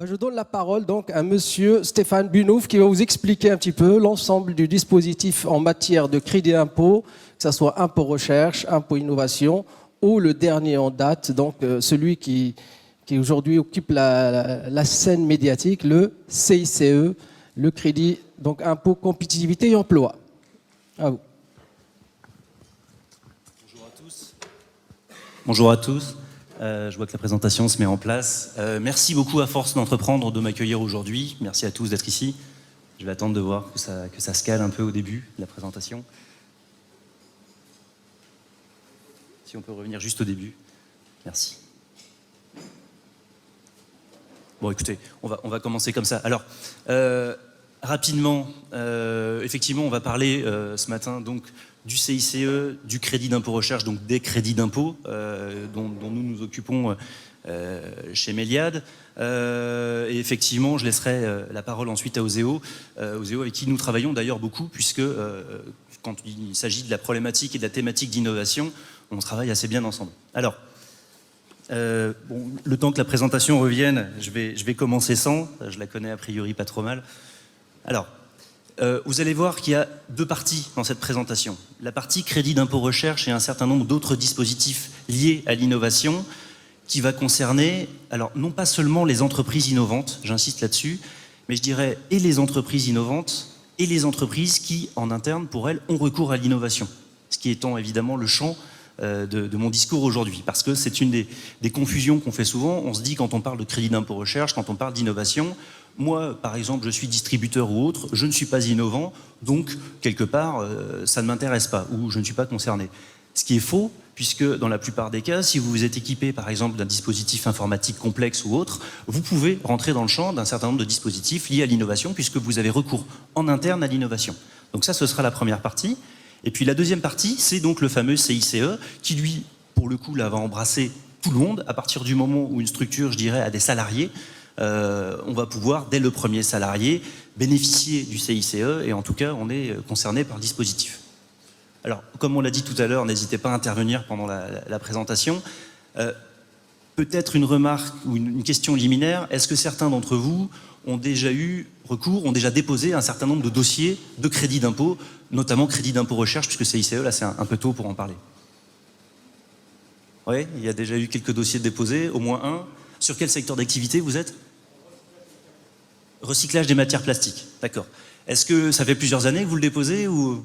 Je donne la parole donc à monsieur Stéphane Bunouf qui va vous expliquer un petit peu l'ensemble du dispositif en matière de crédit d'impôt, que ce soit impôt recherche, impôt innovation ou le dernier en date, donc celui qui aujourd'hui occupe la scène médiatique, le CICE, le crédit donc impôt compétitivité et emploi. À vous. Bonjour à tous. Bonjour à tous. Je vois que la présentation se met en place. Merci beaucoup à Force d'entreprendre de m'accueillir aujourd'hui. Merci à tous d'être ici. Je vais attendre de voir que ça se cale un peu au début de la présentation. Si on peut revenir juste au début. Merci. Bon, écoutez, on va commencer comme ça. Alors, rapidement, effectivement, on va parler ce matin donc du CICE, du crédit d'impôt recherche, donc des crédits d'impôt dont nous occupons chez Méliade. Et effectivement, je laisserai la parole ensuite à Oseo avec qui nous travaillons d'ailleurs beaucoup, puisque quand il s'agit de la problématique et de la thématique d'innovation, on travaille assez bien ensemble. Alors, bon, le temps que la présentation revienne, je vais commencer sans, je la connais a priori pas trop mal. Alors, vous allez voir qu'il y a deux parties dans cette présentation. La partie crédit d'impôt recherche et un certain nombre d'autres dispositifs liés à l'innovation qui va concerner, alors non pas seulement les entreprises innovantes, j'insiste là-dessus, mais je dirais et les entreprises innovantes et les entreprises qui, en interne, pour elles, ont recours à l'innovation. Ce qui étant évidemment le champ de mon discours aujourd'hui, parce que c'est une des confusions qu'on fait souvent. On se dit quand on parle de crédit d'impôt recherche, quand on parle d'innovation, moi, par exemple, je suis distributeur ou autre, je ne suis pas innovant, donc, quelque part, ça ne m'intéresse pas, ou je ne suis pas concerné. Ce qui est faux, puisque dans la plupart des cas, si vous vous êtes équipé, par exemple, d'un dispositif informatique complexe ou autre, vous pouvez rentrer dans le champ d'un certain nombre de dispositifs liés à l'innovation, puisque vous avez recours en interne à l'innovation. Donc ça, ce sera la première partie. Et puis la deuxième partie, c'est donc le fameux CICE, qui lui, pour le coup, là, va embrasser tout le monde, à partir du moment où une structure, je dirais, a des salariés, on va pouvoir, dès le premier salarié, bénéficier du CICE, et en tout cas, on est concerné par le dispositif. Alors, comme on l'a dit tout à l'heure, n'hésitez pas à intervenir pendant la présentation. Peut-être une remarque ou une question liminaire, est-ce que certains d'entre vous ont déjà eu recours, ont déjà déposé un certain nombre de dossiers de crédit d'impôt, notamment crédit d'impôt recherche, puisque CICE, là, c'est un peu tôt pour en parler. Oui, il y a déjà eu quelques dossiers déposés, au moins un. Sur quel secteur d'activité vous êtes? Recyclage des matières plastiques, d'accord. Est-ce que ça fait plusieurs années que vous le déposez ou...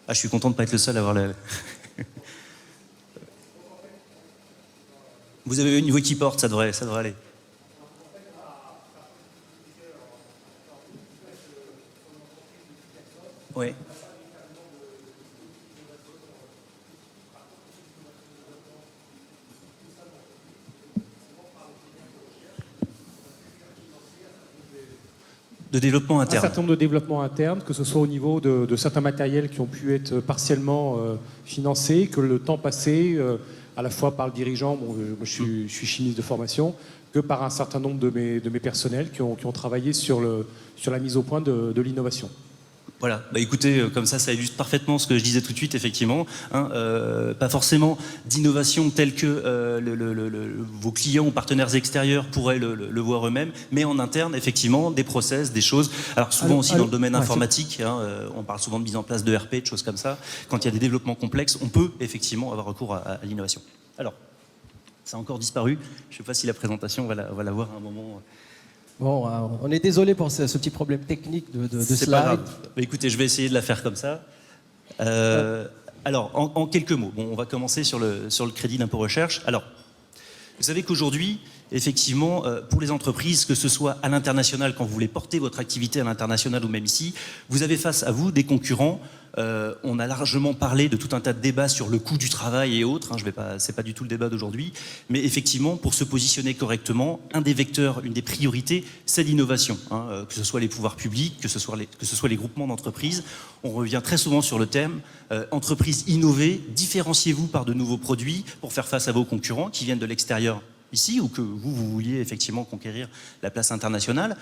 Ah, je suis content de ne pas être le seul à avoir la... Vous avez une voix qui porte, ça devrait aller. Oui. De développement interne. Un certain nombre de développements internes, que ce soit au niveau de certains matériels qui ont pu être partiellement financés, que le temps passé, à la fois par le dirigeant, bon, moi je suis chimiste de formation, que par un certain nombre de mes personnels qui ont travaillé sur la mise au point de l'innovation. Voilà, bah écoutez, comme ça illustre parfaitement ce que je disais tout de suite, effectivement. Hein, pas forcément d'innovation telle que vos clients ou partenaires extérieurs pourraient le voir eux-mêmes, mais en interne, effectivement, des process, des choses. Alors souvent aussi dans le domaine informatique, hein, on parle souvent de mise en place de RP, de choses comme ça. Quand il y a des développements complexes, on peut effectivement avoir recours à l'innovation. Alors, ça a encore disparu. Je ne sais pas si la présentation, on va la voir à un moment... Bon, on est désolé pour ce petit problème technique de slide. Pas grave. Écoutez, je vais essayer de la faire comme ça. Alors, en quelques mots, bon, on va commencer sur le crédit d'impôt recherche. Alors, vous savez qu'aujourd'hui, effectivement, pour les entreprises, que ce soit à l'international, quand vous voulez porter votre activité à l'international ou même ici, vous avez face à vous des concurrents. On a largement parlé de tout un tas de débats sur le coût du travail et autres. Hein, c'est pas du tout le débat d'aujourd'hui. Mais effectivement, pour se positionner correctement, un des vecteurs, une des priorités, c'est l'innovation. Hein, que ce soit les pouvoirs publics, que ce soit les groupements d'entreprises. On revient très souvent sur le thème entreprises innovées, différenciez-vous par de nouveaux produits pour faire face à vos concurrents qui viennent de l'extérieur ici, ou que vous vouliez effectivement conquérir la place internationale.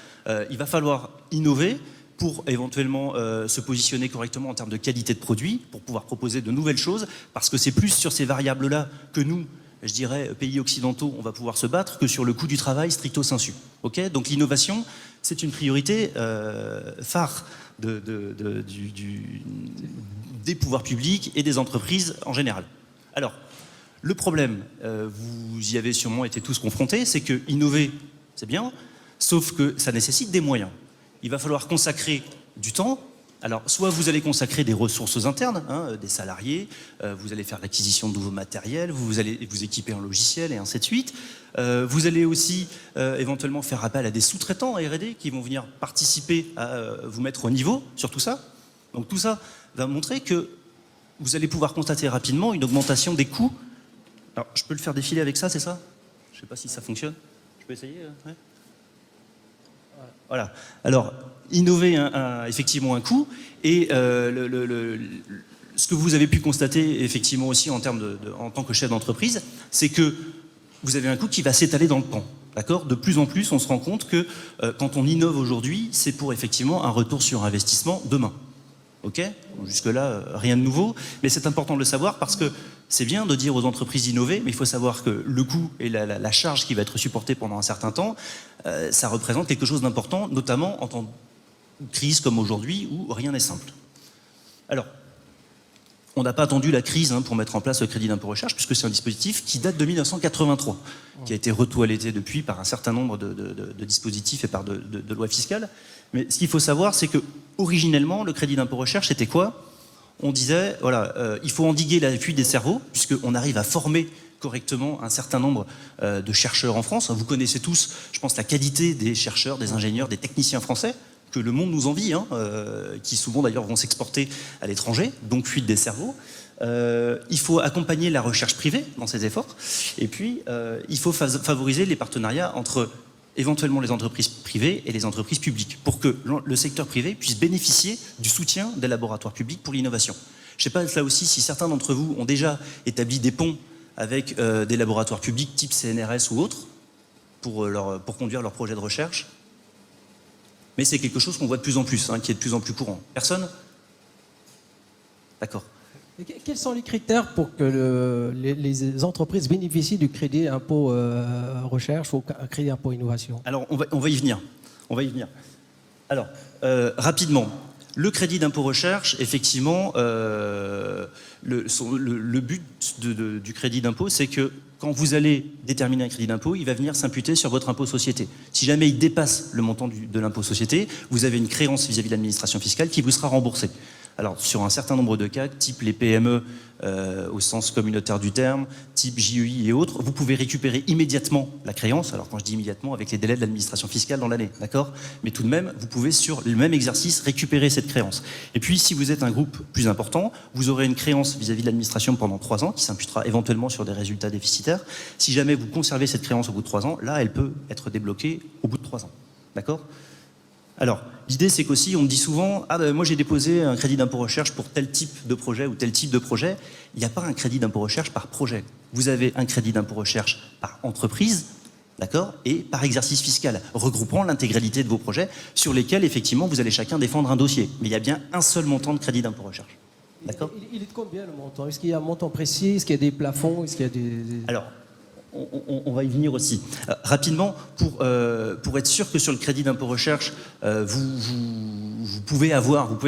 Il va falloir innover pour éventuellement se positionner correctement en termes de qualité de produit, pour pouvoir proposer de nouvelles choses, parce que c'est plus sur ces variables-là que nous, je dirais, pays occidentaux, on va pouvoir se battre que sur le coût du travail stricto sensu. Okay, donc l'innovation, c'est une priorité phare des pouvoirs publics et des entreprises en général. Alors, le problème, vous y avez sûrement été tous confrontés, c'est que innover, c'est bien, sauf que ça nécessite des moyens. Il va falloir consacrer du temps. Alors, soit vous allez consacrer des ressources internes, hein, des salariés, vous allez faire l'acquisition de nouveaux matériels, vous allez vous équiper en logiciel et ainsi de suite. Vous allez aussi éventuellement faire appel à des sous-traitants R&D qui vont venir participer à vous mettre au niveau sur tout ça. Donc tout ça va montrer que vous allez pouvoir constater rapidement une augmentation des coûts. Alors, je peux le faire défiler avec ça, c'est ça? Je ne sais pas si ça fonctionne. Je peux essayer ouais. Voilà. Alors, innover effectivement un coût et ce que vous avez pu constater effectivement aussi en tant que chef d'entreprise, c'est que vous avez un coût qui va s'étaler dans le temps. D'accord ? De plus en plus, on se rend compte que quand on innove aujourd'hui, c'est pour effectivement un retour sur investissement demain. Ok ? Jusque-là, rien de nouveau, mais c'est important de le savoir parce que c'est bien de dire aux entreprises d'innover, mais il faut savoir que le coût et la charge qui va être supportée pendant un certain temps, ça représente quelque chose d'important, notamment en temps de crise comme aujourd'hui où rien n'est simple. Alors, on n'a pas attendu la crise pour mettre en place le crédit d'impôt recherche, puisque c'est un dispositif qui date de 1983, qui a été retoiletté depuis par un certain nombre de dispositifs et par de lois fiscales. Mais ce qu'il faut savoir, c'est que originellement, le crédit d'impôt recherche, c'était quoi ? On disait, voilà, il faut endiguer la fuite des cerveaux, puisqu'on arrive à former correctement un certain nombre de chercheurs en France. Vous connaissez tous, je pense, la qualité des chercheurs, des ingénieurs, des techniciens français, que le monde nous envie, qui souvent d'ailleurs vont s'exporter à l'étranger, donc fuite des cerveaux. Il faut accompagner la recherche privée dans ces efforts, et puis il faut favoriser les partenariats entre éventuellement les entreprises privées et les entreprises publiques, pour que le secteur privé puisse bénéficier du soutien des laboratoires publics pour l'innovation. Je ne sais pas là aussi si certains d'entre vous ont déjà établi des ponts avec des laboratoires publics type CNRS ou autres pour conduire leurs projets de recherche. Mais c'est quelque chose qu'on voit de plus en plus, qui est de plus en plus courant. Personne ? D'accord. Et quels sont les critères pour que les entreprises bénéficient du crédit impôt recherche ou crédit impôt innovation ? Alors, on va y venir. Alors, rapidement, le crédit d'impôt recherche, effectivement, le but du crédit d'impôt, c'est que quand vous allez déterminer un crédit d'impôt, il va venir s'imputer sur votre impôt société. Si jamais il dépasse le montant de l'impôt société, vous avez une créance vis-à-vis de l'administration fiscale qui vous sera remboursée. Alors, sur un certain nombre de cas, type les PME au sens communautaire du terme, type JEI et autres, vous pouvez récupérer immédiatement la créance. Alors, quand je dis immédiatement, avec les délais de l'administration fiscale dans l'année, d'accord ? Mais tout de même, vous pouvez, sur le même exercice, récupérer cette créance. Et puis, si vous êtes un groupe plus important, vous aurez une créance vis-à-vis de l'administration pendant 3 ans, qui s'imputera éventuellement sur des résultats déficitaires. Si jamais vous conservez cette créance au bout de 3 ans, là, elle peut être débloquée au bout de 3 ans. D'accord ? Alors, l'idée, c'est qu'aussi, on me dit souvent « Ah ben moi, j'ai déposé un crédit d'impôt recherche pour tel type de projet ou tel type de projet. » Il n'y a pas un crédit d'impôt recherche par projet. Vous avez un crédit d'impôt recherche par entreprise, d'accord, et par exercice fiscal, regroupant l'intégralité de vos projets sur lesquels, effectivement, vous allez chacun défendre un dossier. Mais il y a bien un seul montant de crédit d'impôt recherche. D'accord ? Il est de combien le montant ? Est-ce qu'il y a un montant précis ? Est-ce qu'il y a des plafonds ? Est-ce qu'il y a des... Alors, on va y venir aussi. Rapidement, pour être sûr que sur le crédit d'impôt recherche, vous pouvez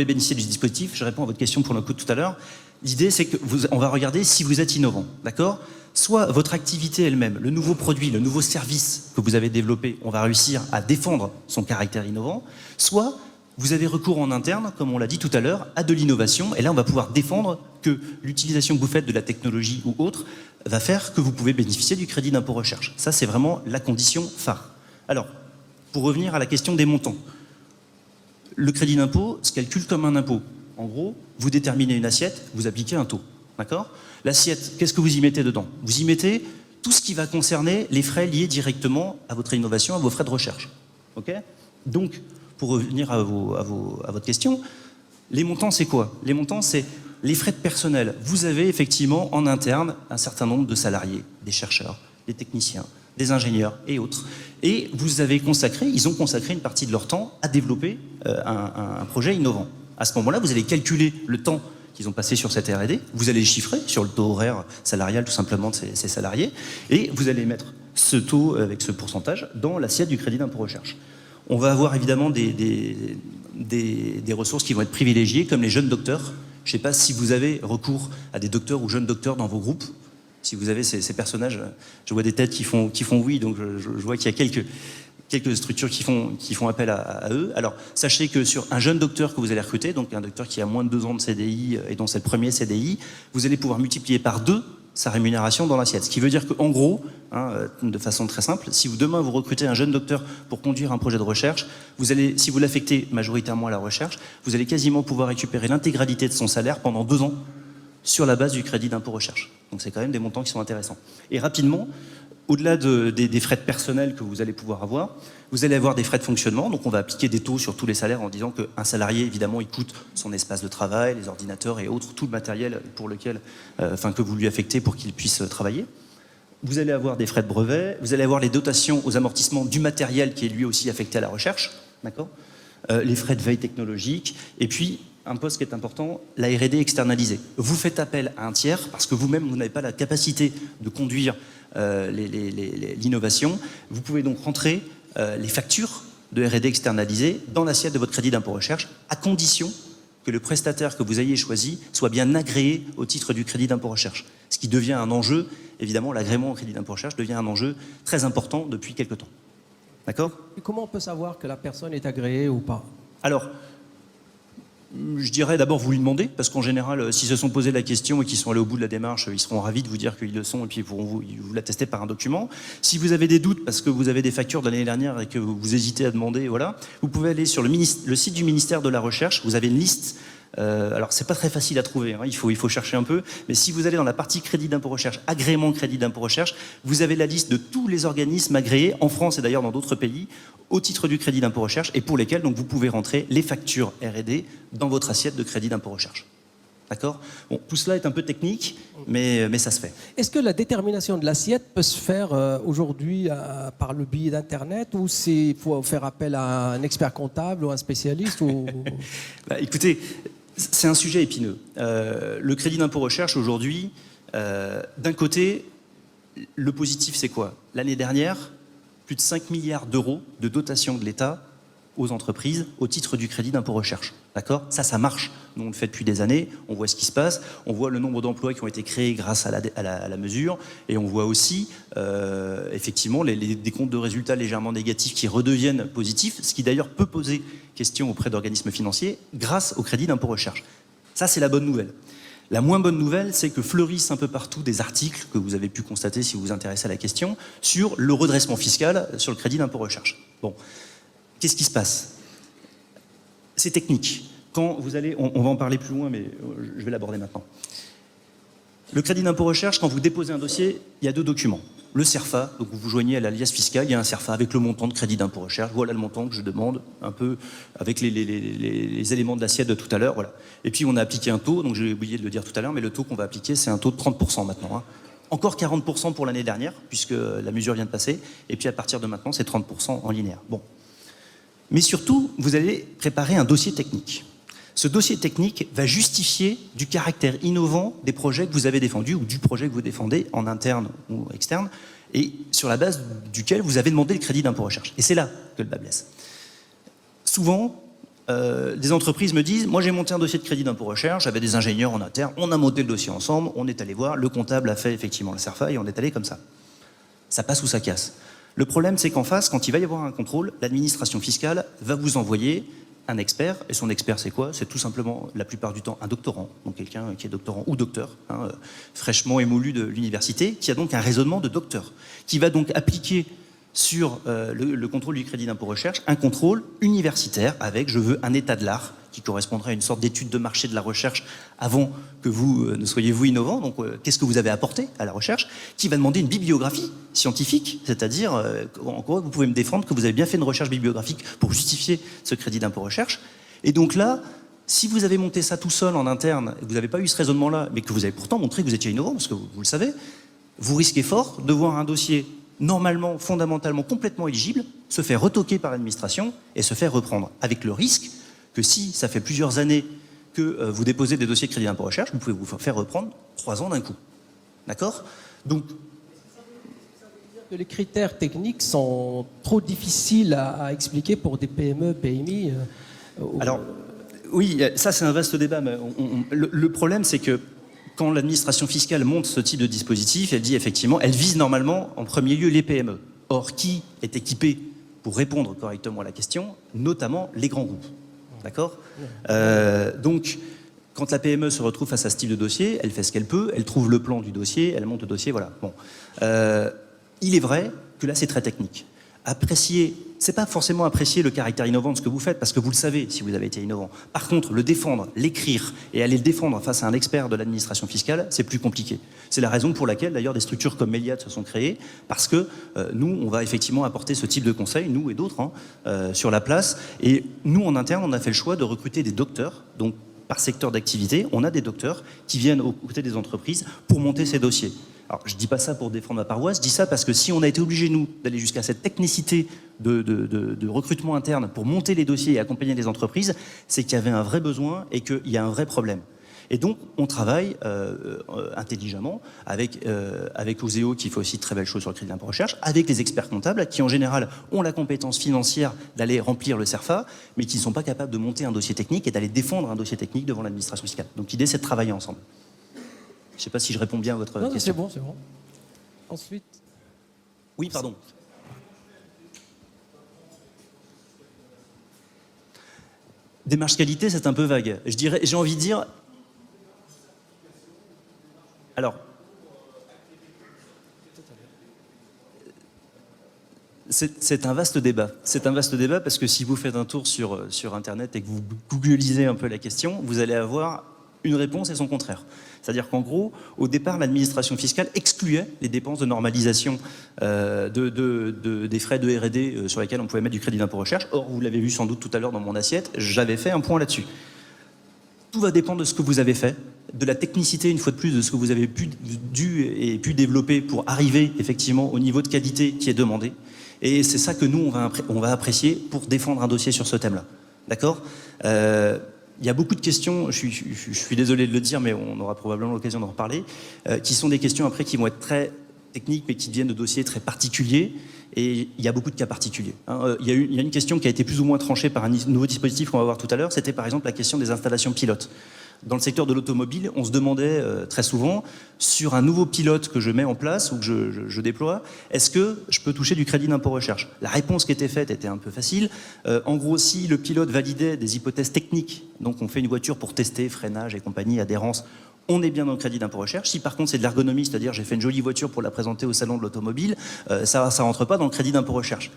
bénéficier du dispositif. Je réponds à votre question pour le coup de tout à l'heure. L'idée, c'est qu'on va regarder si vous êtes innovant, d'accord ? Soit votre activité elle-même, le nouveau produit, le nouveau service que vous avez développé, on va réussir à défendre son caractère innovant, soit vous avez recours en interne, comme on l'a dit tout à l'heure, à de l'innovation, et là on va pouvoir défendre que l'utilisation que vous faites de la technologie ou autre va faire que vous pouvez bénéficier du crédit d'impôt recherche. Ça, c'est vraiment la condition phare. Alors, pour revenir à la question des montants, le crédit d'impôt se calcule comme un impôt. En gros, vous déterminez une assiette, vous appliquez un taux. D'accord ? L'assiette, qu'est-ce que vous y mettez dedans ? Vous y mettez tout ce qui va concerner les frais liés directement à votre innovation, à vos frais de recherche. Ok ? Donc, pour revenir à votre question, les montants, c'est quoi ? Les montants, c'est les frais de personnel. Vous avez effectivement en interne un certain nombre de salariés, des chercheurs, des techniciens, des ingénieurs et autres. Et ils ont consacré une partie de leur temps à développer un projet innovant. À ce moment-là, vous allez calculer le temps qu'ils ont passé sur cette R&D. Vous allez les chiffrer sur le taux horaire salarial tout simplement de ces salariés et vous allez mettre ce taux avec ce pourcentage dans l'assiette du crédit d'impôt recherche. On va avoir évidemment des ressources qui vont être privilégiées comme les jeunes docteurs. Je ne sais pas si vous avez recours à des docteurs ou jeunes docteurs dans vos groupes. Si vous avez ces personnages, je vois des têtes qui font oui, donc je vois qu'il y a quelques structures qui font appel à eux. Alors, sachez que sur un jeune docteur que vous allez recruter, donc un docteur qui a moins de 2 ans de CDI et dont c'est le premier CDI, vous allez pouvoir multiplier par 2 sa rémunération dans l'assiette. Ce qui veut dire qu'en gros, de façon très simple, si demain vous recrutez un jeune docteur pour conduire un projet de recherche, si vous l'affectez majoritairement à la recherche, vous allez quasiment pouvoir récupérer l'intégralité de son salaire pendant 2 ans sur la base du crédit d'impôt recherche. Donc c'est quand même des montants qui sont intéressants. Et rapidement, au-delà des frais de personnel que vous allez pouvoir avoir, vous allez avoir des frais de fonctionnement. Donc on va appliquer des taux sur tous les salaires en disant qu'un salarié, évidemment, il coûte son espace de travail, les ordinateurs et autres, tout le matériel que vous lui affectez pour qu'il puisse travailler. Vous allez avoir des frais de brevet, vous allez avoir les dotations aux amortissements du matériel qui est lui aussi affecté à la recherche, d'accord, les frais de veille technologique, et puis un poste qui est important, la R&D externalisée. Vous faites appel à un tiers parce que vous-même, vous n'avez pas la capacité de conduire l'innovation. Vous pouvez donc rentrer les factures de R&D externalisées dans l'assiette de votre crédit d'impôt recherche, à condition que le prestataire que vous ayez choisi soit bien agréé au titre du crédit d'impôt recherche. Ce qui devient un enjeu, évidemment, l'agrément au crédit d'impôt recherche devient un enjeu très important depuis quelques temps. D'accord ? Et comment on peut savoir que la personne est agréée ou pas ? Alors, je dirais d'abord vous lui demandez, parce qu'en général, s'ils se sont posé la question et qu'ils sont allés au bout de la démarche, ils seront ravis de vous dire qu'ils le sont et puis ils pourront vous l'attester par un document. Si vous avez des doutes parce que vous avez des factures de l'année dernière et que vous hésitez à demander, voilà, vous pouvez aller sur le site du ministère de la Recherche, vous avez une liste. Alors c'est pas très facile à trouver, hein, il faut chercher un peu, mais si vous allez dans la partie crédit d'impôt recherche, agrément crédit d'impôt recherche, vous avez la liste de tous les organismes agréés, en France et d'ailleurs dans d'autres pays, au titre du crédit d'impôt recherche et pour lesquels donc, vous pouvez rentrer les factures R&D dans votre assiette de crédit d'impôt recherche. D'accord ? Bon, tout cela est un peu technique, mais ça se fait. Est-ce que la détermination de l'assiette peut se faire aujourd'hui par le biais d'Internet ou il faut faire appel à un expert comptable ou un spécialiste ou... Écoutez, c'est un sujet épineux. Le crédit d'impôt recherche aujourd'hui, d'un côté, le positif c'est quoi ? L'année dernière, plus de 5 milliards d'euros de dotation de l'État aux entreprises au titre du crédit d'impôt recherche. D'accord ? Ça marche. Nous, on le fait depuis des années, on voit ce qui se passe, on voit le nombre d'emplois qui ont été créés grâce à la mesure, et on voit aussi, effectivement, des comptes de résultats légèrement négatifs qui redeviennent positifs, ce qui d'ailleurs peut poser question auprès d'organismes financiers grâce au crédit d'impôt recherche. Ça, c'est la bonne nouvelle. La moins bonne nouvelle, c'est que fleurissent un peu partout des articles que vous avez pu constater si vous vous intéressez à la question, sur le redressement fiscal sur le crédit d'impôt recherche. Bon. Qu'est-ce qui se passe ? C'est technique. Quand vous allez, on va en parler plus loin, mais je vais l'aborder maintenant. Le crédit d'impôt recherche, quand vous déposez un dossier, il y a 2 documents. Le CERFA, donc vous vous joignez à l'alias fiscal, il y a un CERFA avec le montant de crédit d'impôt recherche. Voilà le montant que je demande, un peu avec les éléments de l'assiette de tout à l'heure. Voilà. Et puis on a appliqué un taux, donc j'ai oublié de le dire tout à l'heure, mais le taux qu'on va appliquer, c'est un taux de 30% maintenant. Hein. Encore 40% pour l'année dernière, puisque la mesure vient de passer. Et puis à partir de maintenant, c'est 30% en linéaire. Bon. Mais surtout, vous allez préparer un dossier technique. Ce dossier technique va justifier du caractère innovant des projets que vous avez défendus ou du projet que vous défendez en interne ou externe et sur la base duquel vous avez demandé le crédit d'impôt recherche. Et c'est là que le bât blesse. Souvent, des entreprises me disent « Moi, j'ai monté un dossier de crédit d'impôt recherche, j'avais des ingénieurs en interne, on a monté le dossier ensemble, on est allé voir, le comptable a fait effectivement le CERFA et on est allé comme ça. » Ça passe ou ça casse. Le problème, c'est qu'en face, quand il va y avoir un contrôle, l'administration fiscale va vous envoyer un expert, et son expert, c'est quoi ? C'est tout simplement, la plupart du temps, un doctorant, donc quelqu'un qui est doctorant ou docteur, fraîchement émolu de l'université, qui a donc un raisonnement de docteur, qui va donc appliquer sur le contrôle du crédit d'impôt recherche un contrôle universitaire avec, je veux, un état de l'art, qui correspondrait à une sorte d'étude de marché de la recherche avant que vous ne soyez vous innovant. Donc, qu'est-ce que vous avez apporté à la recherche ? Qui va demander une bibliographie scientifique, c'est-à-dire, en quoi vous pouvez me défendre que vous avez bien fait une recherche bibliographique pour justifier ce crédit d'impôt recherche. Et donc là, si vous avez monté ça tout seul en interne, et que vous n'avez pas eu ce raisonnement-là, mais que vous avez pourtant montré que vous étiez innovant, parce que vous le savez, vous risquez fort de voir un dossier normalement, fondamentalement, complètement éligible, se faire retoquer par l'administration et se faire reprendre, avec le risque que si ça fait plusieurs années que vous déposez des dossiers de crédit d'impôt recherche, vous pouvez vous faire reprendre 3 ans d'un coup. D'accord? Donc, les critères techniques sont trop difficiles à expliquer pour des PME, PMI. alors, oui, ça c'est un vaste débat, mais le problème c'est que quand l'administration fiscale monte ce type de dispositif, elle dit effectivement, elle vise normalement en premier lieu les PME. Or, qui est équipé pour répondre correctement à la question? Notamment les grands groupes. D'accord? Donc, quand la PME se retrouve face à ce type de dossier, elle fait ce qu'elle peut, elle trouve le plan du dossier, elle monte le dossier, voilà. Bon. Il est vrai que là, c'est très technique. Apprécier, c'est pas forcément apprécier le caractère innovant de ce que vous faites, parce que vous le savez si vous avez été innovant. Par contre, le défendre, l'écrire et aller le défendre face à un expert de l'administration fiscale, c'est plus compliqué. C'est la raison pour laquelle, d'ailleurs, des structures comme Méliade se sont créées, parce que nous, on va effectivement apporter ce type de conseils, nous et d'autres, sur la place. Et nous, en interne, on a fait le choix de recruter des docteurs, donc par secteur d'activité, on a des docteurs qui viennent aux côtés des entreprises pour monter ces dossiers. Alors, je ne dis pas ça pour défendre ma paroisse, je dis ça parce que si on a été obligé, nous, d'aller jusqu'à cette technicité de recrutement interne pour monter les dossiers et accompagner les entreprises, c'est qu'il y avait un vrai besoin et qu'il y a un vrai problème. Et donc, on travaille intelligemment avec Oseo, qui fait aussi de très belles choses sur le crédit d'impôt recherche, avec les experts comptables, qui en général ont la compétence financière d'aller remplir le CERFA, mais qui ne sont pas capables de monter un dossier technique et d'aller défendre un dossier technique devant l'administration fiscale. Donc l'idée, c'est de travailler ensemble. Je ne sais pas si je réponds bien à votre question. C'est bon, c'est bon. Ensuite. Oui, pardon. Démarche qualité, c'est un peu vague. J'ai envie de dire. Alors, c'est un vaste débat. C'est un vaste débat parce que si vous faites un tour sur Internet et que vous googlisez un peu la question, vous allez avoir une réponse et son contraire. C'est-à-dire qu'en gros, au départ, l'administration fiscale excluait les dépenses de normalisation des frais de R&D sur lesquels on pouvait mettre du crédit d'impôt recherche. Or, vous l'avez vu sans doute tout à l'heure dans mon assiette, j'avais fait un point là-dessus. Tout va dépendre de ce que vous avez fait, de la technicité, une fois de plus, de ce que vous avez pu développer pour arriver effectivement au niveau de qualité qui est demandé. Et c'est ça que nous, on va apprécier pour défendre un dossier sur ce thème-là. D'accord ? Il y a beaucoup de questions, je suis désolé de le dire, mais on aura probablement l'occasion d'en reparler, qui sont des questions après qui vont être très techniques, mais qui deviennent de dossiers très particuliers. Et il y a beaucoup de cas particuliers. Il y a une question qui a été plus ou moins tranchée par un nouveau dispositif qu'on va voir tout à l'heure, c'était par exemple la question des installations pilotes. Dans le secteur de l'automobile, on se demandait très souvent, sur un nouveau pilote que je mets en place ou que je déploie, est-ce que je peux toucher du crédit d'impôt recherche? La réponse qui était faite était un peu facile. En gros, si le pilote validait des hypothèses techniques, donc on fait une voiture pour tester freinage et compagnie, adhérence, on est bien dans le crédit d'impôt recherche. Si par contre c'est de l'ergonomie, c'est-à-dire j'ai fait une jolie voiture pour la présenter au salon de l'automobile, ça rentre pas dans le crédit d'impôt recherche.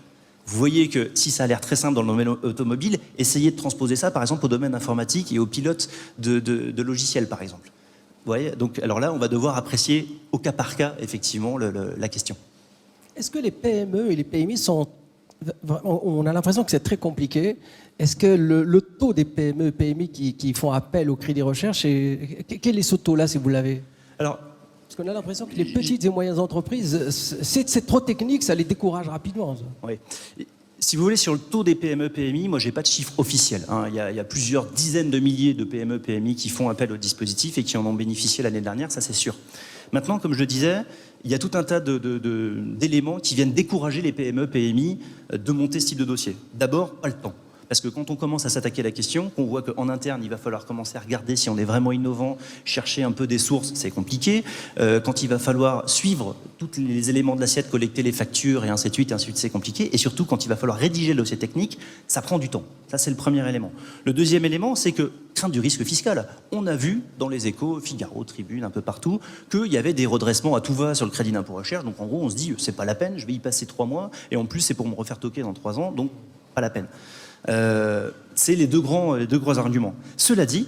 Vous voyez que si ça a l'air très simple dans le domaine automobile, essayez de transposer ça par exemple au domaine informatique et aux pilotes de logiciels par exemple. Vous voyez, donc alors là on va devoir apprécier au cas par cas effectivement la question. Est-ce que les PME et les PMI sont... On a l'impression que c'est très compliqué. Est-ce que le taux des PME et PMI qui font appel au crédit recherche, quel est ce taux-là si vous l'avez? Alors, parce qu'on a l'impression que les petites et moyennes entreprises, c'est trop technique, ça les décourage rapidement. Oui. Si vous voulez, sur le taux des PME-PMI, moi, j'ai pas de chiffre officiel. Il y a plusieurs dizaines de milliers de PME-PMI qui font appel au dispositif et qui en ont bénéficié l'année dernière, ça c'est sûr. Maintenant, comme je le disais, il y a tout un tas d'éléments qui viennent décourager les PME-PMI de monter ce type de dossier. D'abord, pas le temps. Parce que quand on commence à s'attaquer à la question, qu'on voit qu'en interne, il va falloir commencer à regarder si on est vraiment innovant, chercher un peu des sources, c'est compliqué. Quand il va falloir suivre tous les éléments de l'assiette, collecter les factures et ainsi de suite, c'est compliqué. Et surtout, quand il va falloir rédiger le dossier technique, ça prend du temps. Ça, c'est le premier élément. Le deuxième élément, c'est que, crainte du risque fiscal. On a vu dans les Échos, Figaro, Tribune, un peu partout, qu'il y avait des redressements à tout va sur le crédit d'impôt recherche. Donc en gros, on se dit, c'est pas la peine, je vais y passer 3 mois. Et en plus, c'est pour me refaire toquer dans 3 ans, donc pas la peine. C'est les deux grands arguments. Cela dit,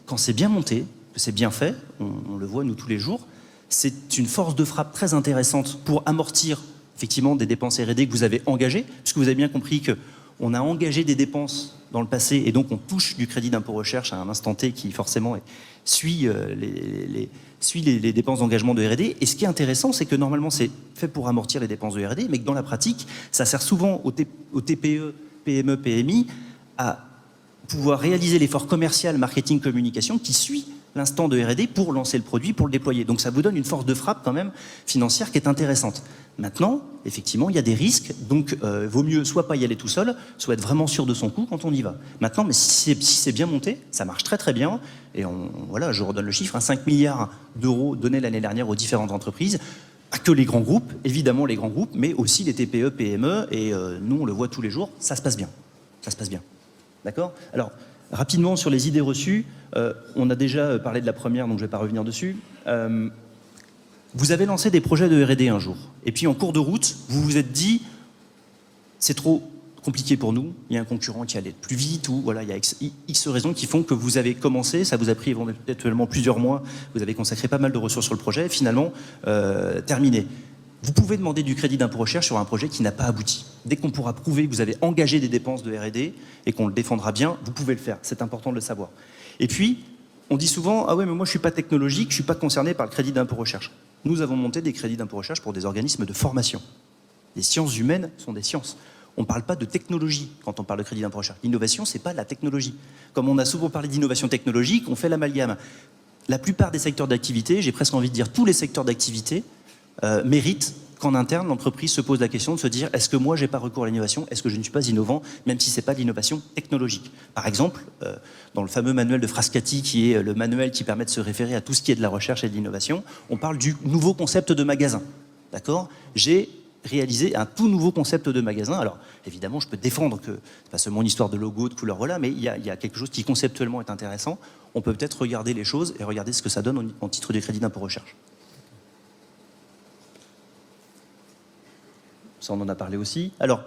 quand c'est bien monté, que c'est bien fait, on le voit nous tous les jours, c'est une force de frappe très intéressante pour amortir effectivement des dépenses R&D que vous avez engagées, puisque vous avez bien compris qu'on a engagé des dépenses dans le passé et donc on touche du crédit d'impôt recherche à un instant T qui forcément suit les dépenses d'engagement de R&D. Et ce qui est intéressant, c'est que normalement c'est fait pour amortir les dépenses de R&D, mais que dans la pratique, ça sert souvent aux TPE, PME, PMI à pouvoir réaliser l'effort commercial, marketing, communication qui suit l'instant de R&D pour lancer le produit, pour le déployer. Donc ça vous donne une force de frappe quand même financière qui est intéressante. Maintenant, effectivement, il y a des risques, donc vaut mieux soit pas y aller tout seul, soit être vraiment sûr de son coup quand on y va. Maintenant, mais si c'est bien monté, ça marche très très bien, et voilà, je redonne le chiffre, 5 milliards d'euros donnés l'année dernière aux différentes entreprises, pas que les grands groupes, évidemment les grands groupes, mais aussi les TPE, PME, et nous on le voit tous les jours, ça se passe bien. Ça se passe bien. D'accord ? Alors, rapidement sur les idées reçues, on a déjà parlé de la première, donc je ne vais pas revenir dessus. Vous avez lancé des projets de R&D un jour, et puis en cours de route, vous vous êtes dit, c'est trop compliqué pour nous, il y a un concurrent qui allait plus vite, ou voilà, il y a X raisons qui font que vous avez commencé, ça vous a pris éventuellement plusieurs mois, vous avez consacré pas mal de ressources sur le projet, et finalement, terminé. Vous pouvez demander du crédit d'impôt recherche sur un projet qui n'a pas abouti. Dès qu'on pourra prouver que vous avez engagé des dépenses de R&D et qu'on le défendra bien, vous pouvez le faire. C'est important de le savoir. Et puis, on dit souvent « Ah ouais, mais moi je ne suis pas technologique, je ne suis pas concerné par le crédit d'impôt recherche ». Nous avons monté des crédits d'impôt recherche pour des organismes de formation. Les sciences humaines sont des sciences. On ne parle pas de technologie quand on parle de crédit d'impôt recherche. L'innovation, ce n'est pas la technologie. Comme on a souvent parlé d'innovation technologique, on fait l'amalgame. La plupart des secteurs d'activité, j'ai presque envie de dire tous les secteurs d'activité, méritent qu'en interne, l'entreprise se pose la question de se dire est-ce que moi, je n'ai pas recours à l'innovation? Est-ce que je ne suis pas innovant, même si ce n'est pas de l'innovation technologique? Par exemple, dans le fameux manuel de Frascati, qui est le manuel qui permet de se référer à tout ce qui est de la recherche et de l'innovation, on parle du nouveau concept de magasin. D'accord? J'ai réalisé un tout nouveau concept de magasin. Alors, évidemment, je peux défendre que c'est pas seulement une histoire de logo, de couleur, voilà, mais il y a quelque chose qui conceptuellement est intéressant. On peut peut-être regarder les choses et regarder ce que ça donne en titre de crédit d'impôt recherche. Ça, on en a parlé aussi. Alors,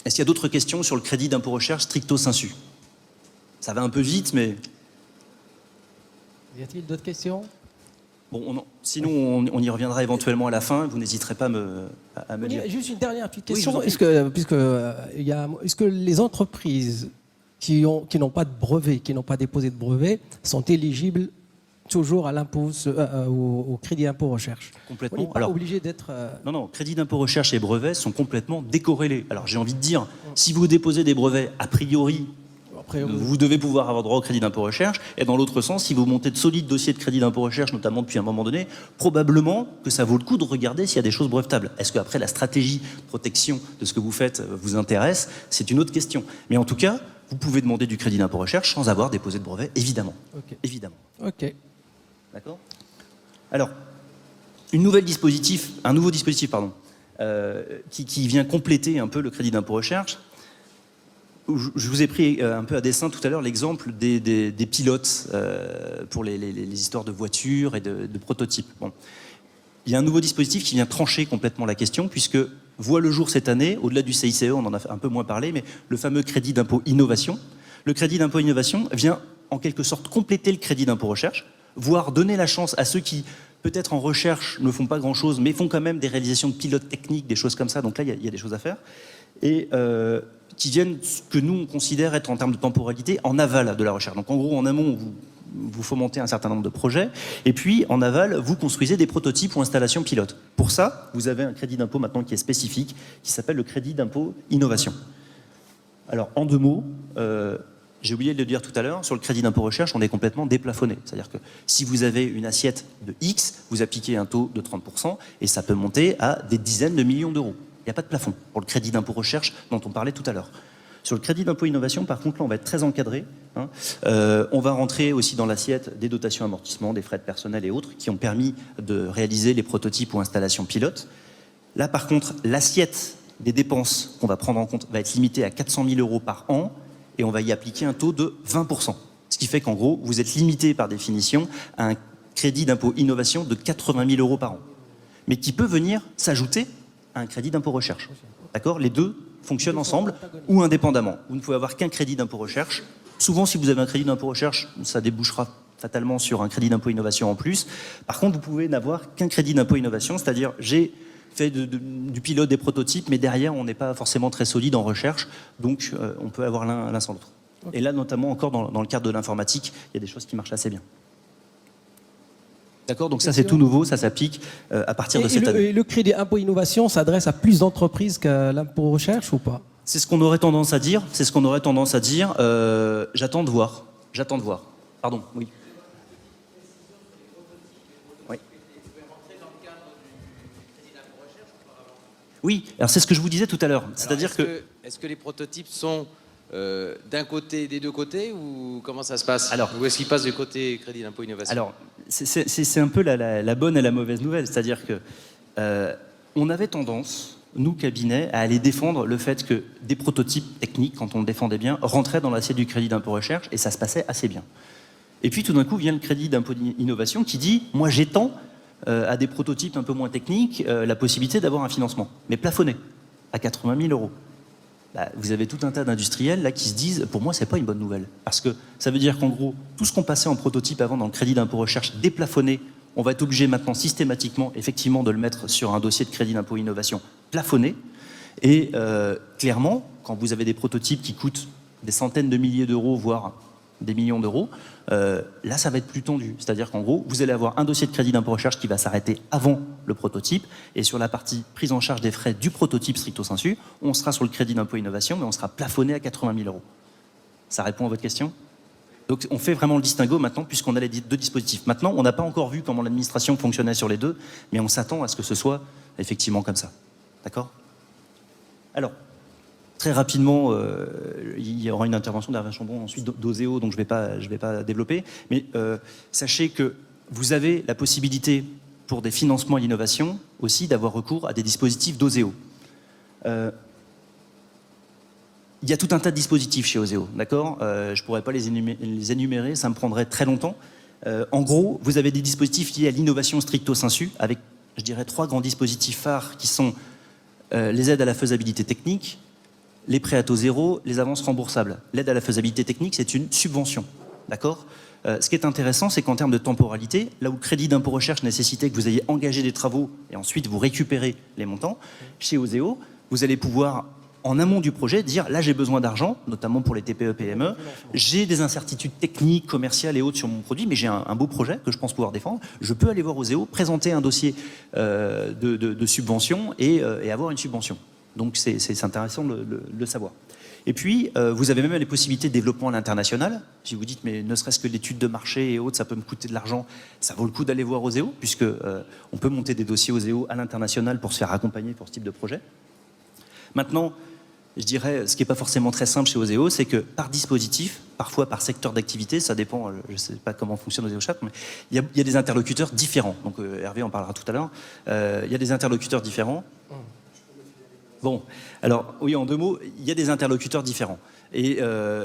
est-ce qu'il y a d'autres questions sur le crédit d'impôt recherche stricto sensu? Ça va un peu vite, mais... Y a-t-il d'autres questions? Bon, sinon, on y reviendra éventuellement à la fin. Vous n'hésiterez pas à me dire. Juste une dernière petite question. Oui, Est-ce que les entreprises qui n'ont pas de brevet, qui n'ont pas déposé de brevet, sont éligibles toujours à l'impôt, au crédit d'impôt recherche? Complètement. On n'est pas obligé d'être... Non, crédit d'impôt recherche et brevets sont complètement décorrélés. Alors j'ai envie de dire, si vous déposez des brevets, a priori, vous devez pouvoir avoir droit au crédit d'impôt recherche, et dans l'autre sens, si vous montez de solides dossiers de crédit d'impôt recherche, notamment depuis un moment donné, probablement que ça vaut le coup de regarder s'il y a des choses brevetables. Est-ce qu'après la stratégie de protection de ce que vous faites vous intéresse? C'est une autre question. Mais en tout cas, vous pouvez demander du crédit d'impôt recherche sans avoir déposé de brevet, évidemment. Okay. Évidemment. Ok. D'accord? Alors, un nouveau dispositif, qui vient compléter un peu le crédit d'impôt recherche. Je vous ai pris un peu à dessein tout à l'heure l'exemple des pilotes pour les histoires de voitures et de prototypes. Bon. Il y a un nouveau dispositif qui vient trancher complètement la question, puisque voit le jour cette année, au-delà du CICE, on en a un peu moins parlé, mais le fameux crédit d'impôt innovation. Le crédit d'impôt innovation vient en quelque sorte compléter le crédit d'impôt recherche, voire donner la chance à ceux qui, peut-être en recherche, ne font pas grand-chose, mais font quand même des réalisations de pilotes techniques, des choses comme ça. Donc là, il y a des choses à faire. Et qui viennent, ce que nous, on considère être en termes de temporalité, en aval de la recherche. Donc en gros, en amont, vous fomentez un certain nombre de projets, et puis en aval, vous construisez des prototypes ou installations pilotes. Pour ça, vous avez un crédit d'impôt maintenant qui est spécifique, qui s'appelle le crédit d'impôt innovation. Alors, en deux mots, j'ai oublié de le dire tout à l'heure, sur le crédit d'impôt recherche, on est complètement déplafonné. C'est-à-dire que si vous avez une assiette de X, vous appliquez un taux de 30%, et ça peut monter à des dizaines de millions d'euros. Il n'y a pas de plafond pour le crédit d'impôt recherche dont on parlait tout à l'heure. Sur le crédit d'impôt innovation, par contre, là, on va être très encadré. On va rentrer aussi dans l'assiette des dotations amortissement, des frais de personnel et autres, qui ont permis de réaliser les prototypes ou installations pilotes. Là, par contre, l'assiette des dépenses qu'on va prendre en compte va être limitée à 400 000 euros par an, et on va y appliquer un taux de 20%. Ce qui fait qu'en gros, vous êtes limité par définition à un crédit d'impôt innovation de 80 000 euros par an, mais qui peut venir s'ajouter à un crédit d'impôt recherche. D'accord? Les deux fonctionnent ensemble ou indépendamment. Vous ne pouvez avoir qu'un crédit d'impôt recherche. Souvent, si vous avez un crédit d'impôt recherche, ça débouchera fatalement sur un crédit d'impôt innovation en plus. Par contre, vous pouvez n'avoir qu'un crédit d'impôt innovation, c'est-à-dire j'ai fait du pilote, des prototypes, mais derrière, on n'est pas forcément très solide en recherche, donc on peut avoir l'un sans l'autre. Okay. Et là, notamment encore dans le cadre de l'informatique, il y a des choses qui marchent assez bien. D'accord, donc ça c'est tout nouveau, ça s'applique à partir de cette année. Et le crédit impôt innovation s'adresse à plus d'entreprises que l'impôt recherche ou pas? c'est ce qu'on aurait tendance à dire. C'est ce qu'on aurait tendance à dire. J'attends de voir. J'attends de voir. Pardon, oui. Oui. Oui, alors c'est ce que je vous disais tout à l'heure. C'est-à-dire que... Est-ce que les prototypes sont d'un côté, des deux côtés, ou comment ça se passe? Alors, ou est-ce qu'ils passent du côté crédit d'impôt innovation? Alors, c'est un peu la bonne et la mauvaise nouvelle. C'est-à-dire que on avait tendance, nous, cabinet, à aller défendre le fait que des prototypes techniques, quand on le défendait bien, rentraient dans l'assiette du crédit d'impôt recherche, et ça se passait assez bien. Et puis, tout d'un coup, vient le crédit d'impôt innovation qui dit « Moi, j'étends à des prototypes un peu moins techniques la possibilité d'avoir un financement, mais plafonné, à 80 000 euros. » Bah, vous avez tout un tas d'industriels là qui se disent, pour moi, c'est pas une bonne nouvelle. Parce que ça veut dire qu'en gros, tout ce qu'on passait en prototype avant dans le crédit d'impôt recherche déplafonné, on va être obligé maintenant systématiquement, effectivement, de le mettre sur un dossier de crédit d'impôt innovation plafonné. Et clairement, quand vous avez des prototypes qui coûtent des centaines de milliers d'euros, voire des millions d'euros, là, ça va être plus tendu. C'est-à-dire qu'en gros, vous allez avoir un dossier de crédit d'impôt recherche qui va s'arrêter avant le prototype, et sur la partie prise en charge des frais du prototype stricto sensu, on sera sur le crédit d'impôt innovation, mais on sera plafonné à 80 000 euros. Ça répond à votre question? Donc on fait vraiment le distinguo maintenant, puisqu'on a les deux dispositifs. Maintenant, on n'a pas encore vu comment l'administration fonctionnait sur les deux, mais on s'attend à ce que ce soit effectivement comme ça. D'accord? Alors, très rapidement, il y aura une intervention d'Hervé Chambon ensuite d'Oseo, donc je vais pas développer. Mais sachez que vous avez la possibilité, pour des financements et l'innovation, aussi d'avoir recours à des dispositifs d'Oseo. Il y a tout un tas de dispositifs chez Oseo, d'accord? Je ne pourrais pas les énumérer, ça me prendrait très longtemps. En gros, vous avez des dispositifs liés à l'innovation stricto sensu, avec, je dirais, 3 grands dispositifs phares qui sont les aides à la faisabilité technique, les prêts à taux zéro, les avances remboursables. L'aide à la faisabilité technique, c'est une subvention, d'accord? Ce qui est intéressant, c'est qu'en termes de temporalité, là où le crédit d'impôt recherche nécessitait que vous ayez engagé des travaux et ensuite vous récupérez les montants, chez Oseo, vous allez pouvoir, en amont du projet, dire là j'ai besoin d'argent, notamment pour les TPE-PME, j'ai des incertitudes techniques, commerciales et autres sur mon produit, mais j'ai un beau projet que je pense pouvoir défendre, je peux aller voir Oseo, présenter un dossier de subvention et avoir une subvention. Donc c'est intéressant de le savoir. Et puis, vous avez même les possibilités de développement à l'international. Si vous dites, mais ne serait-ce que l'étude de marché et autres, ça peut me coûter de l'argent, ça vaut le coup d'aller voir Oseo, puisque on peut monter des dossiers Oseo à l'international pour se faire accompagner pour ce type de projet. Maintenant, je dirais, ce qui n'est pas forcément très simple chez Oseo, c'est que par dispositif, parfois par secteur d'activité, ça dépend, je ne sais pas comment fonctionne Oseo Chat, mais il y a des interlocuteurs différents. Donc Hervé en parlera tout à l'heure. Il y a des interlocuteurs différents. Bon, alors oui, en 2 mots, il y a des interlocuteurs différents. Et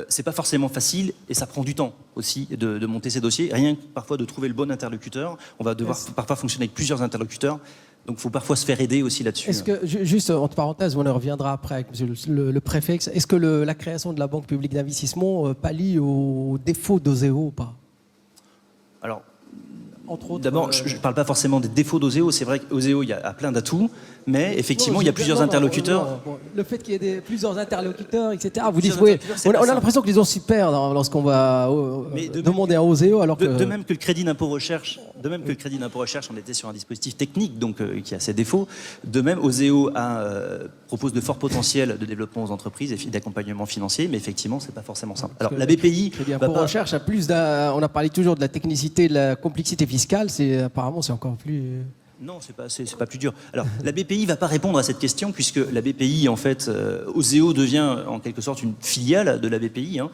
c'est pas forcément facile, et ça prend du temps aussi de monter ces dossiers. Rien que parfois de trouver le bon interlocuteur. On va devoir parfois fonctionner avec plusieurs interlocuteurs. Donc il faut parfois se faire aider aussi là-dessus. Est-ce que, juste entre parenthèses, on en reviendra après avec monsieur le préfet, est-ce que la création de la Banque publique d'investissement pallie aux défauts d'Oseo ou pas? Alors, entre autres, d'abord, je ne parle pas forcément des défauts d'Oseo. C'est vrai qu'Oseo, il y a plein d'atouts, mais effectivement, il y a plusieurs interlocuteurs. Le fait qu'il y ait plusieurs interlocuteurs, etc. Vous dites, oui, on a l'impression que les gens s'y perdent lorsqu'on va demander à Oseo, alors que... De même que le crédit d'impôt recherche, on était sur un dispositif technique, donc qui a ses défauts. De même, Oseo propose de forts potentiels de développement aux entreprises et d'accompagnement financier, mais effectivement, c'est pas forcément simple. Alors, la BPI... Le crédit d'impôt recherche a plus on a parlé toujours de la technicité, de la complexité fiscale, apparemment c'est encore plus... Non, c'est pas plus dur. Alors, la BPI va pas répondre à cette question, puisque la BPI, en fait, Oseo devient en quelque sorte une filiale de la BPI, hein,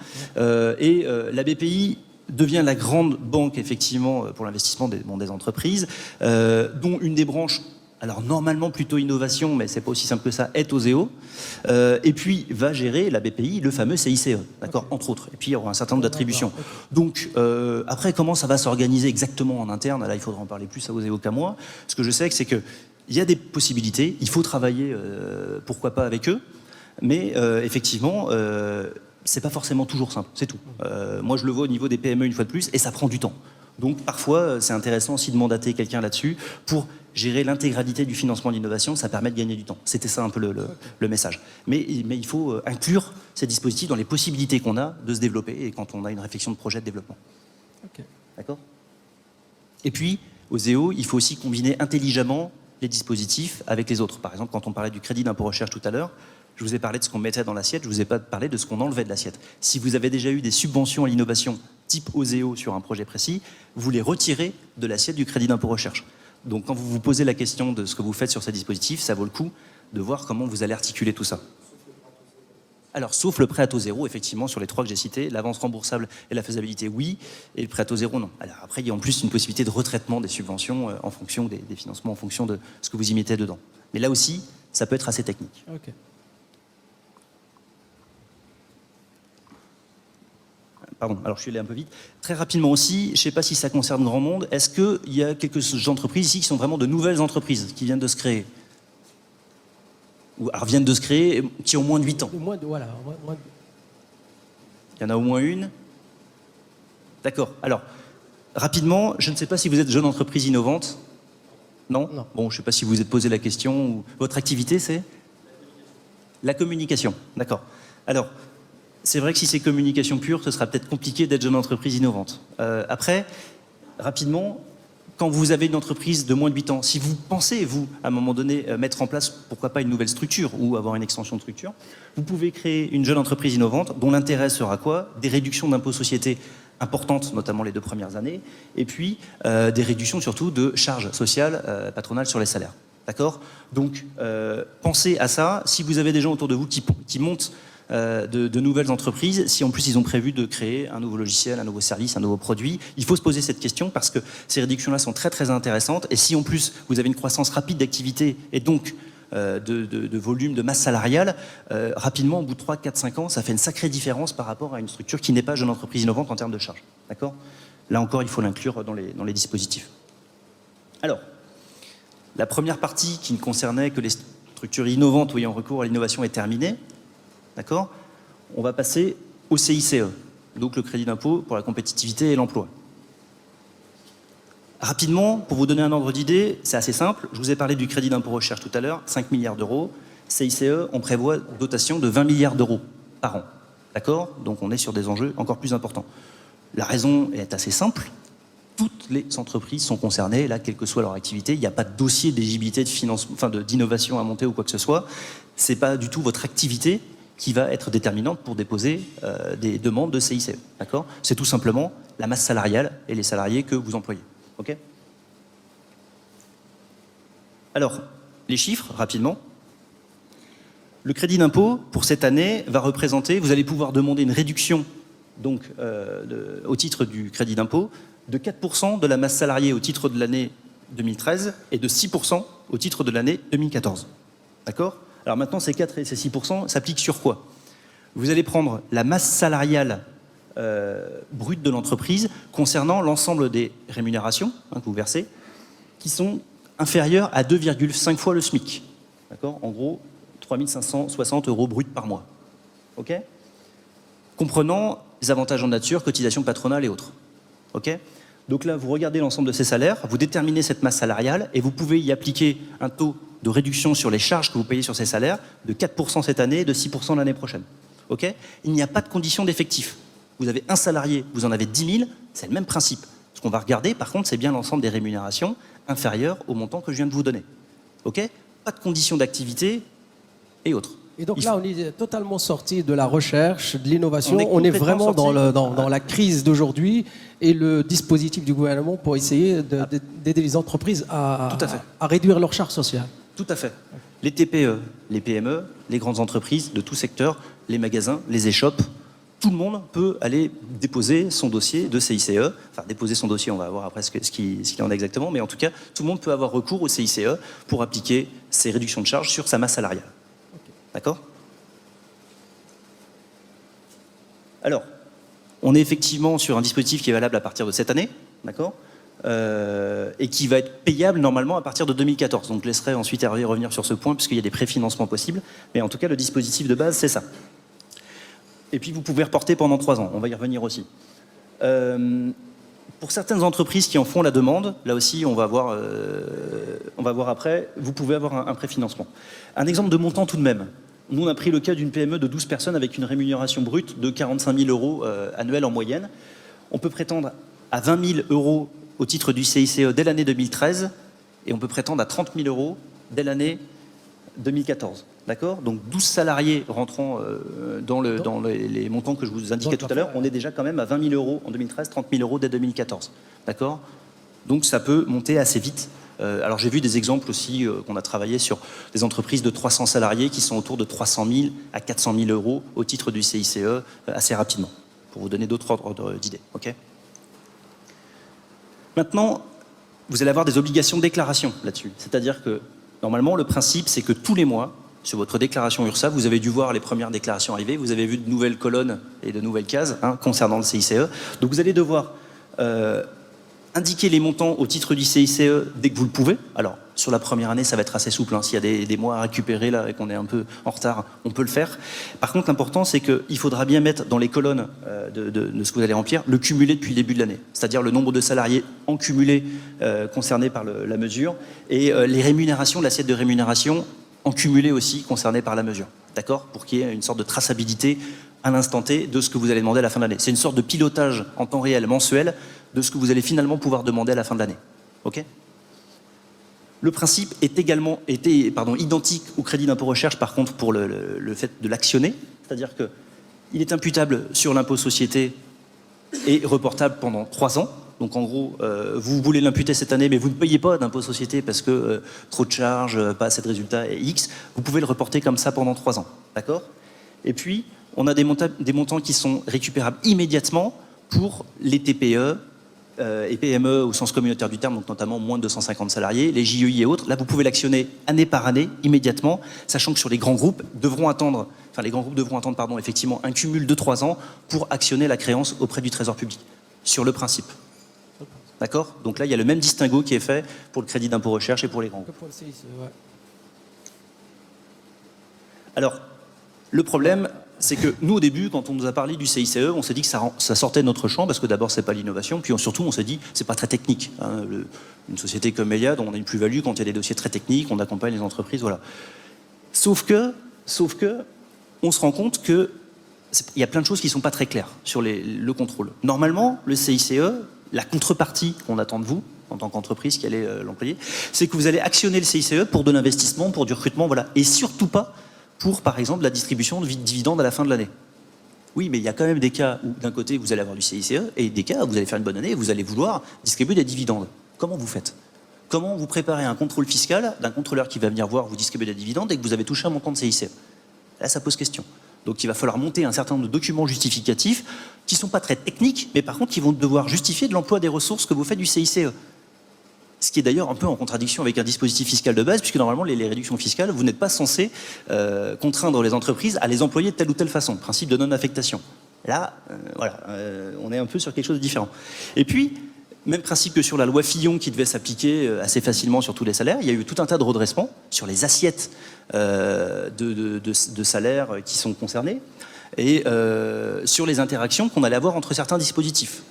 et la BPI devient la grande banque, effectivement, pour l'investissement des entreprises, dont une des branches, alors normalement plutôt innovation, mais c'est pas aussi simple que ça, est Oseo, et puis va gérer la BPI, le fameux CICE, d'accord, entre autres. Et puis il y aura un certain nombre d'attributions. Donc après, comment ça va s'organiser exactement en interne? Là, il faudra en parler plus à Oseo qu'à moi. Ce que je sais, c'est qu'il y a des possibilités, il faut travailler, pourquoi pas avec eux, mais effectivement, c'est pas forcément toujours simple, c'est tout. Moi, je le vois au niveau des PME une fois de plus, et ça prend du temps. Donc parfois, c'est intéressant aussi de mandater quelqu'un là-dessus pour gérer l'intégralité du financement de l'innovation, ça permet de gagner du temps. C'était ça un peu le message. Mais il faut inclure ces dispositifs dans les possibilités qu'on a de se développer et quand on a une réflexion de projet de développement. Okay. D'accord? Et puis, Oseo, il faut aussi combiner intelligemment les dispositifs avec les autres. Par exemple, quand on parlait du crédit d'impôt recherche tout à l'heure, Je vous ai parlé de ce qu'on mettait dans l'assiette, je ne vous ai pas parlé de ce qu'on enlevait de l'assiette. Si vous avez déjà eu des subventions à l'innovation type OSEO sur un projet précis, vous les retirez de l'assiette du crédit d'impôt recherche. Donc quand vous vous posez la question de ce que vous faites sur ces dispositifs, ça vaut le coup de voir comment vous allez articuler tout ça. Alors, sauf le prêt à taux zéro, effectivement, sur les 3 que j'ai cités, l'avance remboursable et la faisabilité, oui, et le prêt à taux zéro, non. Alors après, il y a en plus une possibilité de retraitement des subventions en fonction des financements, en fonction de ce que vous y mettez dedans. Mais là aussi, ça peut être assez technique. Ok. Pardon, alors je suis allé un peu vite. Très rapidement aussi, je ne sais pas si ça concerne grand monde, est-ce qu'il y a quelques entreprises ici qui sont vraiment de nouvelles entreprises, qui viennent de se créer? Ou alors viennent de se créer, qui ont moins de 8 ans? Voilà. Il y en a au moins une? D'accord. Alors, rapidement, je ne sais pas si vous êtes jeune entreprise innovante. Non? Non. Bon, je ne sais pas si vous vous êtes posé la question. Ou... Votre activité, c'est? La communication. D'accord. Alors, c'est vrai que si c'est communication pure, ce sera peut-être compliqué d'être jeune entreprise innovante. Après, rapidement, quand vous avez une entreprise de moins de 8 ans, si vous pensez, vous, à un moment donné, mettre en place, pourquoi pas, une nouvelle structure ou avoir une extension de structure, vous pouvez créer une jeune entreprise innovante dont l'intérêt sera quoi? Des réductions d'impôts sociétés importantes, notamment les 2 premières années, et puis des réductions surtout de charges sociales patronales sur les salaires. D'accord? Donc, pensez à ça. Si vous avez des gens autour de vous qui montent de nouvelles entreprises, si en plus ils ont prévu de créer un nouveau logiciel, un nouveau service, un nouveau produit, il faut se poser cette question parce que ces réductions-là sont très très intéressantes et si en plus vous avez une croissance rapide d'activité et donc de volume, de masse salariale, rapidement, au bout de 3, 4, 5 ans, ça fait une sacrée différence par rapport à une structure qui n'est pas jeune entreprise innovante en termes de charges. D'accord? Là encore, il faut l'inclure dans les dispositifs. Alors, la première partie qui ne concernait que les structures innovantes ou ayant recours à l'innovation est terminée. D'accord? On va passer au CICE, donc le crédit d'impôt pour la compétitivité et l'emploi. Rapidement, pour vous donner un ordre d'idée, c'est assez simple. Je vous ai parlé du crédit d'impôt recherche tout à l'heure, 5 milliards d'euros. CICE, on prévoit une dotation de 20 milliards d'euros par an. D'accord? Donc on est sur des enjeux encore plus importants. La raison est assez simple. Toutes les entreprises sont concernées, là, quelle que soit leur activité. Il n'y a pas de dossier d'éligibilité de financement, enfin d'innovation à monter ou quoi que ce soit. C'est pas du tout votre activité qui va être déterminante pour déposer des demandes de CICE. D'accord? C'est tout simplement la masse salariale et les salariés que vous employez. Ok? Alors, les chiffres, rapidement. Le crédit d'impôt, pour cette année, va représenter, vous allez pouvoir demander une réduction donc, au titre du crédit d'impôt de 4% de la masse salariée au titre de l'année 2013 et de 6% au titre de l'année 2014. D'accord? Alors maintenant, ces 4 et ces 6% s'appliquent sur quoi? Vous allez prendre la masse salariale brute de l'entreprise concernant l'ensemble des rémunérations que vous versez, qui sont inférieures à 2,5 fois le SMIC. D'accord? En gros, 3 560 € bruts par mois. OK? Comprenant les avantages en nature, cotisations patronales et autres. OK? Donc là, vous regardez l'ensemble de ces salaires, vous déterminez cette masse salariale et vous pouvez y appliquer un taux de réduction sur les charges que vous payez sur ces salaires de 4% cette année et de 6% l'année prochaine. Okay? Il n'y a pas de condition d'effectif. Vous avez un salarié, vous en avez 10 000, c'est le même principe. Ce qu'on va regarder, par contre, c'est bien l'ensemble des rémunérations inférieures au montant que je viens de vous donner. Okay? Pas de condition d'activité et autres. Et donc là, on est totalement sorti de la recherche, de l'innovation. On est vraiment sorti. dans la crise d'aujourd'hui et le dispositif du gouvernement pour essayer d'aider les entreprises à réduire leurs charges sociales. Tout à fait. Les TPE, les PME, les grandes entreprises de tout secteur, les magasins, les échoppes, tout le monde peut aller déposer son dossier de CICE. Enfin, déposer son dossier, on va voir après ce qu'il en est exactement, mais en tout cas, tout le monde peut avoir recours au CICE pour appliquer ces réductions de charges sur sa masse salariale. D'accord? Alors, on est effectivement sur un dispositif qui est valable à partir de cette année, d'accord? Et qui va être payable normalement à partir de 2014. Donc je laisserai ensuite Hervé revenir sur ce point puisqu'il y a des préfinancements possibles. Mais en tout cas, le dispositif de base, c'est ça. Et puis vous pouvez reporter pendant 3 ans. On va y revenir aussi. Pour certaines entreprises qui en font la demande, là aussi on va voir après, vous pouvez avoir un préfinancement. Un exemple de montant tout de même. Nous on a pris le cas d'une PME de 12 personnes avec une rémunération brute de 45 000 € annuelle en moyenne. On peut prétendre à 20 000 € au titre du CICE dès l'année 2013 et on peut prétendre à 30 000 € dès l'année 2014. D'accord? Donc 12 salariés rentrant dans les montants que je vous indiquais tout à l'heure, on est déjà quand même à 20 000 euros en 2013, 30 000 euros dès 2014. D'accord? Donc ça peut monter assez vite. Alors j'ai vu des exemples aussi qu'on a travaillé sur des entreprises de 300 salariés qui sont autour de 300 000 à 400 000 euros au titre du CICE assez rapidement, pour vous donner d'autres ordres d'idées. Okay? Maintenant, vous allez avoir des obligations de déclaration là-dessus. C'est-à-dire que normalement, le principe, c'est que tous les mois, sur votre déclaration URSSAF, vous avez dû voir les premières déclarations arriver, vous avez vu de nouvelles colonnes et de nouvelles cases concernant le CICE. Donc vous allez devoir indiquer les montants au titre du CICE dès que vous le pouvez. Alors, sur la première année, ça va être assez souple. S'il y a des mois à récupérer là, et qu'on est un peu en retard, on peut le faire. Par contre, l'important, c'est qu'il faudra bien mettre dans les colonnes de ce que vous allez remplir le cumulé depuis le début de l'année. C'est-à-dire le nombre de salariés en cumulé concernés par la mesure et les rémunérations, l'assiette de rémunération en cumulé aussi concernée par la mesure. D'accord? Pour qu'il y ait une sorte de traçabilité à l'instant T de ce que vous allez demander à la fin de l'année. C'est une sorte de pilotage en temps réel, mensuel, de ce que vous allez finalement pouvoir demander à la fin de l'année. Ok? Le principe est également identique au crédit d'impôt recherche, par contre, pour le fait de l'actionner. C'est-à-dire qu'il est imputable sur l'impôt société et reportable pendant 3 ans. Donc en gros, vous voulez l'imputer cette année, mais vous ne payez pas d'impôt société parce que trop de charges, pas assez de résultats et X. Vous pouvez le reporter comme ça pendant 3 ans. D'accord? Et puis, on a des montants qui sont récupérables immédiatement pour les TPE et PME au sens communautaire du terme, donc notamment moins de 250 salariés, les JEI et autres. Là, vous pouvez l'actionner année par année, immédiatement, sachant que sur les grands groupes, les grands groupes devront attendre effectivement un cumul de 3 ans pour actionner la créance auprès du Trésor public, sur le principe. D'accord? Donc là, il y a le même distinguo qui est fait pour le crédit d'impôt recherche et pour les grands groupes. Alors, le problème, c'est que nous, au début, quand on nous a parlé du CICE, on s'est dit que ça sortait de notre champ, parce que d'abord, c'est pas l'innovation, puis surtout, on s'est dit, c'est pas très technique. Une société comme Iliad, on a une plus-value quand il y a des dossiers très techniques, on accompagne les entreprises, voilà. Sauf que, on se rend compte qu'il y a plein de choses qui sont pas très claires sur le contrôle. Normalement, le CICE, la contrepartie qu'on attend de vous, en tant qu'entreprise qui allait l'employer, c'est que vous allez actionner le CICE pour de l'investissement, pour du recrutement, voilà, et surtout pas pour, par exemple, la distribution de dividendes à la fin de l'année. Oui, mais il y a quand même des cas où, d'un côté, vous allez avoir du CICE, et des cas où vous allez faire une bonne année et vous allez vouloir distribuer des dividendes. Comment vous faites? Comment vous préparez un contrôle fiscal d'un contrôleur qui va venir voir vous distribuer des dividendes et que vous avez touché un montant de CICE? Là, ça pose question. Donc il va falloir monter un certain nombre de documents justificatifs qui ne sont pas très techniques, mais par contre qui vont devoir justifier de l'emploi des ressources que vous faites du CICE. Ce qui est d'ailleurs un peu en contradiction avec un dispositif fiscal de base, puisque normalement les réductions fiscales, vous n'êtes pas censé contraindre les entreprises à les employer de telle ou telle façon, principe de non-affectation. Là, on est un peu sur quelque chose de différent. Et puis, même principe que sur la loi Fillon qui devait s'appliquer assez facilement sur tous les salaires, il y a eu tout un tas de redressements sur les assiettes de salaires qui sont concernées et sur les interactions qu'on allait avoir entre certains dispositifs.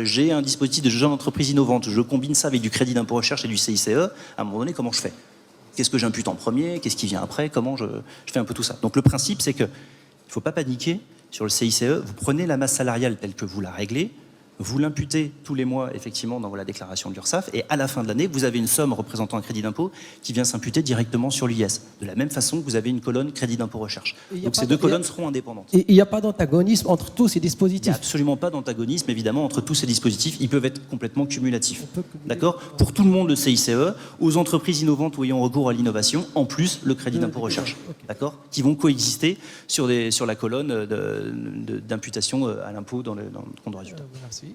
J'ai un dispositif de jeune entreprise innovante, je combine ça avec du crédit d'impôt recherche et du CICE, à un moment donné, comment je fais? Qu'est-ce que j'impute en premier? Qu'est-ce qui vient après? Comment je fais un peu tout ça? Donc le principe, c'est qu'il ne faut pas paniquer sur le CICE, vous prenez la masse salariale telle que vous la réglez, vous l'imputez tous les mois, effectivement, dans la déclaration de l'URSSAF, et à la fin de l'année, vous avez une somme représentant un crédit d'impôt qui vient s'imputer directement sur l'IS. De la même façon que vous avez une colonne crédit d'impôt recherche. Donc ces deux colonnes seront indépendantes. Et il n'y a pas d'antagonisme entre tous ces Il n'y dispositifs? a absolument pas d'antagonisme, évidemment, entre tous ces dispositifs. Ils peuvent être complètement cumulatifs. D'accord? Pour tout le monde, le CICE, aux entreprises innovantes ou ayant recours à l'innovation, en plus, le crédit d'impôt recherche. D'accord? Qui vont coexister sur la colonne d'imputation à l'impôt dans le compte de résultat. Merci.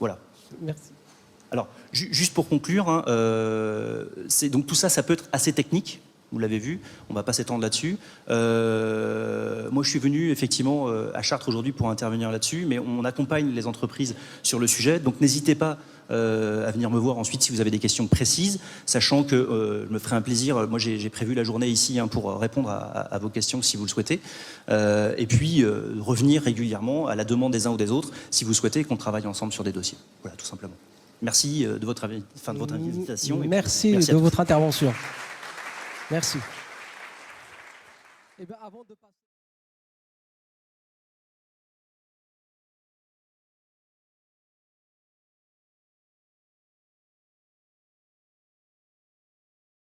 Voilà. Merci. Alors, juste pour conclure, donc tout ça, ça peut être assez technique. Vous l'avez vu, on ne va pas s'étendre là-dessus. Moi, je suis venu effectivement à Chartres aujourd'hui pour intervenir là-dessus, mais on accompagne les entreprises sur le sujet. Donc, n'hésitez pas à venir me voir ensuite si vous avez des questions précises, sachant que je me ferai un plaisir. Moi, j'ai prévu la journée ici pour répondre à vos questions si vous le souhaitez. Et puis, revenir régulièrement à la demande des uns ou des autres si vous souhaitez qu'on travaille ensemble sur des dossiers. Voilà, tout simplement. Merci de votre invitation. Merci de votre intervention. Merci. Eh bien, avant de passer...